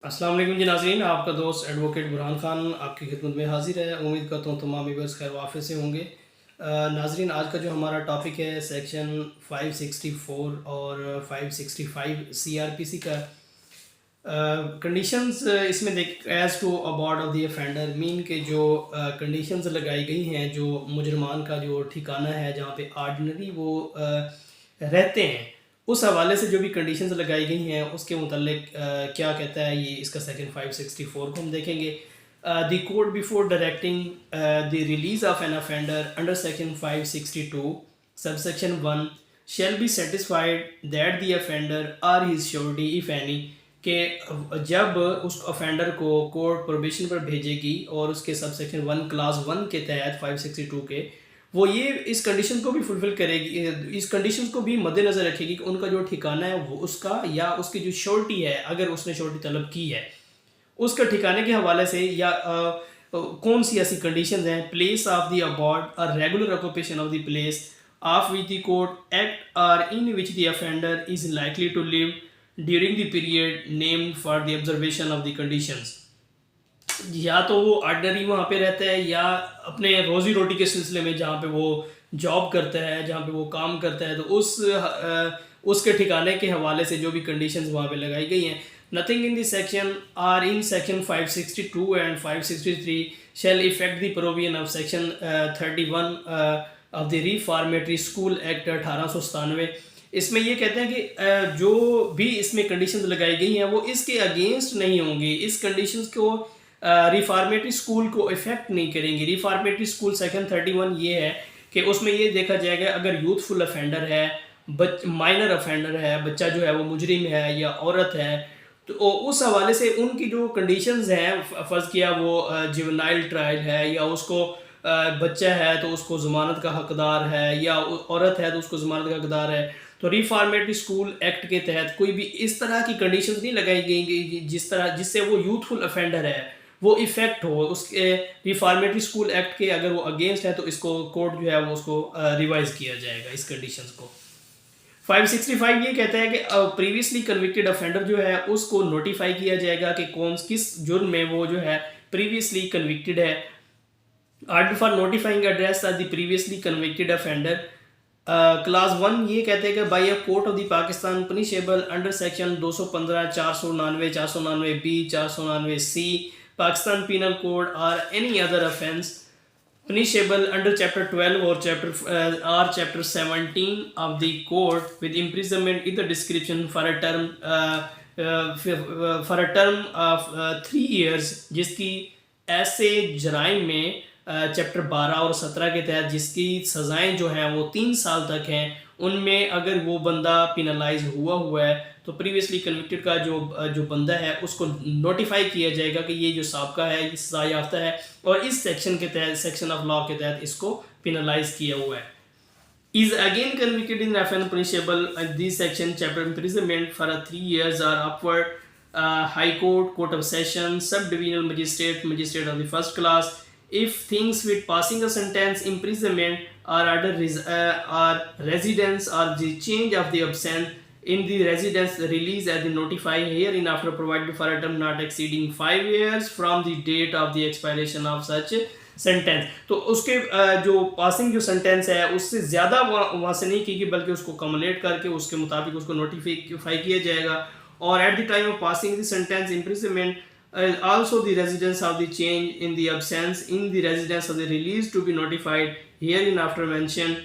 अस्सलाम वालेकुम जी नाज़रीन, आपका दोस्त एडवोकेट बुरहान खान आपकी खिदमत में हाज़िर है। उम्मीद करता हूँ तमाम व्यूअर्स खैर वाफ़ियत से होंगे। नाज़रीन, आज का जो हमारा टॉपिक है सेक्शन 564 और 565 सीआरपीसी का। कंडीशंस इसमें देख as to about of the offender mean के जो कंडीशंस लगाई गई हैं, जो मुजरमान का जो ठिकाना है जहाँ पे आर्डिनरी वो रहते हैं, उस हवाले से जो भी कंडीशंस लगाई गई हैं उसके मुतालिक क्या कहता है ये इसका सेक्शन 564 को हम देखेंगे। The code before directing the release of an offender under section 562 subsection 1 shall be satisfied that the offender or his surety if any कि जब उस ऑफेंडर को कोर्ट प्रोबेशन पर भेजेगी और उसके सबसेक्शन 1 क्लास 1 के तहत 562 के वो ये इस कंडीशन को भी फुलफिल करेगी, इस कंडीशन को भी मद्देनज़र रखेगी कि उनका जो ठिकाना है वो उसका या उसकी जो श्योरिटी है, अगर उसने श्योरिटी तलब की है उसका ठिकाने के हवाले से या कौन सी ऐसी कंडीशन हैं। प्लेस ऑफ द अबॉर्ड और regular occupation of the place of which the court act और in which the offender is likely to live during the period named for the observation of the conditions. या तो वो ordinary वहाँ पे रहता है या अपने रोज़ी रोटी के सिलसिले में जहाँ पे वो जॉब करता है, जहाँ पे वो काम करता है, तो उसके ठिकाने के हवाले से जो भी कंडीशंस वहाँ पे लगाई गई हैं। Nothing in this section or in section 562 and 563 shall affect the provision of section 31 of the reformatory school act 1897। इसमें ये कहते हैं कि जो भी इसमें कंडीशंस लगाई गई हैं वो इसके अगेंस्ट नहीं होंगी, इस कंडीशंस को रिफॉर्मेटरी स्कूल को इफेक्ट नहीं करेंगे। रिफॉर्मेटरी स्कूल सेक्शन 31 ये है कि उसमें ये देखा जाएगा अगर यूथफुल ऑफेंडर है, माइनर ऑफेंडर है, बच्चा जो है वो मुजरिम है या औरत है, तो उस हवाले से उनकी जो कंडीशंस हैं, फ़र्ज़ किया वो जुवेनाइल ट्रायल है या उसको बच्चा है तो उसको ज़मानत का हकदार है या औरत है तो उसको ज़मानत का हकदार है, तो रिफॉर्मेटरी स्कूल एक्ट के तहत कोई भी इस तरह की कंडीशंस नहीं लगाई गई जिससे वो यूथफुल ऑफेंडर है वो इफ़ेक्ट हो उसके रिफॉर्मेटरी स्कूल एक्ट के। अगर वो अगेंस्ट है तो इसको कोर्ट जो है वो उसको रिवाइज किया जाएगा इस कंडीशंस को। 565 ये कहता है कि प्रीवियसली कन्विक्टेड ऑफेंडर जो है उसको नोटिफाई किया जाएगा कि कौन किस जुर्म में वो जो है प्रीवियसली कन्विक्टेड है। Order for notifying address of the previously convicted offender class 1 ये कहते हैं कि by a court of the Pakistan punishable under section 215, 499, 499 B, 499 C Pakistan penal code और any other offence punishable under chapter 12 or chapter 17 of the code with imprisonment in the description for a term of 3 years, जिसकी ऐसे जराइम में chapter 12 और 17 के तहत जिसकी सज़ाएं जो हैं वो 3 साल तक हैं, उनमें अगर वो बंदा पिनलाइज हुआ है तो प्रीवियसली कन्विक्टेड का जो बंदा है उसको नोटिफाई किया जाएगा कि ये जो साबका है ये सज़ा याफ्ता है और इस सेक्शन के तहत, सेक्शन ऑफ लॉ के तहत इसको पिनलाइज किया हुआ है। is again convicted in offense punishable this section chapter imprisonment for 3 years or upward, high court, court of session, subdivisional magistrate of the first class, if things with passing a sentence imprisonment or other or residence or the change of the absence in the residence release as the notify hereinafter provided for a term not exceeding 5 years from the date of the expiration of such sentence. तो उसके जो passing जो sentence है उससे ज़्यादा वहाँ से नहीं की बल्कि उसको कमुलेट करके उसके मुताबिक उसको नोटिफाई किया जाएगा। और at the time of passing the sentence imprisonment also the residence of the change in the absence in the residence of the release to be notified hereinafter mentioned.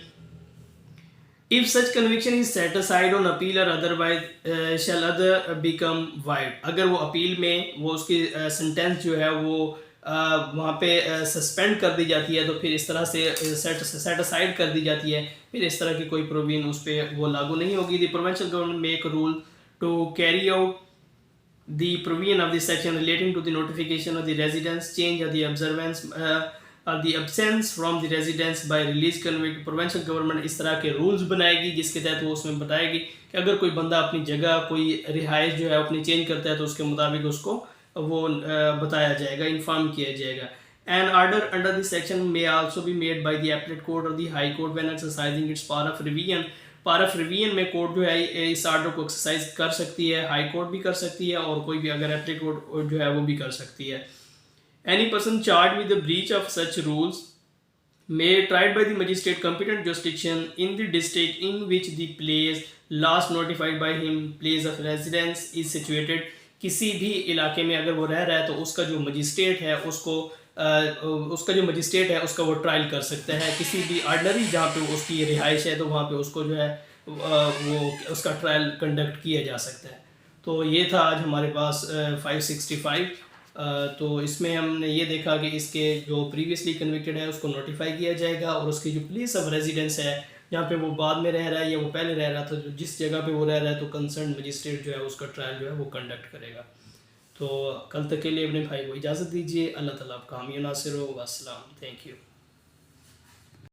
If such conviction is set aside on appeal or otherwise shall other become void। अगर वो appeal में वो उसकी sentence जो है वो वहाँ पे सस्पेंड कर दी जाती है तो फिर इस तरह से सेट असाइड कर दी जाती है, फिर इस तरह की कोई प्रोविजन उस पर वो लागू नहीं होगी। The provincial government make rule to carry out the provision of the section relating to the notification of the residence change of the observance the absence from the residence by release convict. Provincial government इस तरह के rules बनाएगी जिसके तहत वो उसमें बताएगी कि अगर कोई बंदा अपनी जगह कोई रिहाइश जो है अपनी चेंज करता है तो उसके मुताबिक उसको वो बताया जाएगा, इन्फॉर्म किया जाएगा। An order under this section may also be made by the appellate court और the high court when exercising its power of revision power of revision में कोर्ट जो है इस आर्डर को एक्सरसाइज कर सकती है, हाई कोर्ट भी कर सकती है और कोई भी अगर एप्लीकेट कोर्ट जो है वो भी कर सकती है। Any person charge with the breach of such rules may tried by the magistrate competent jurisdiction in the district in which the place last notified by him place of residence is situated। किसी भी इलाके में अगर वो रह रहा है तो उसका जो मजिस्ट्रेट है उसका वो ट्रायल कर सकता है। किसी भी ऑर्डनरी जहाँ पे उसकी रिहाइश है तो वहाँ पे उसको जो है वो उसका ट्रायल कंडक्ट किया जा सकता है। तो ये था आज हमारे पास 565। तो इसमें हमने ये देखा कि इसके जो प्रीवियसली कन्विक्टेड है उसको नोटिफाई किया जाएगा और उसकी जो प्लेस ऑफ रेजिडेंस है जहाँ पे वो बाद में रह रहा है या वो पहले रह रहा था, जो जिस जगह पे वो रह रहा है, तो कंसर्न मजिस्ट्रेट जो है उसका ट्रायल जो है वो कंडक्ट करेगा। तो कल तक के लिए अपने भाई को इजाज़त दीजिए। अल्लाह ताला आपका हामी नासिर हो। अस्सलाम, थैंक यू।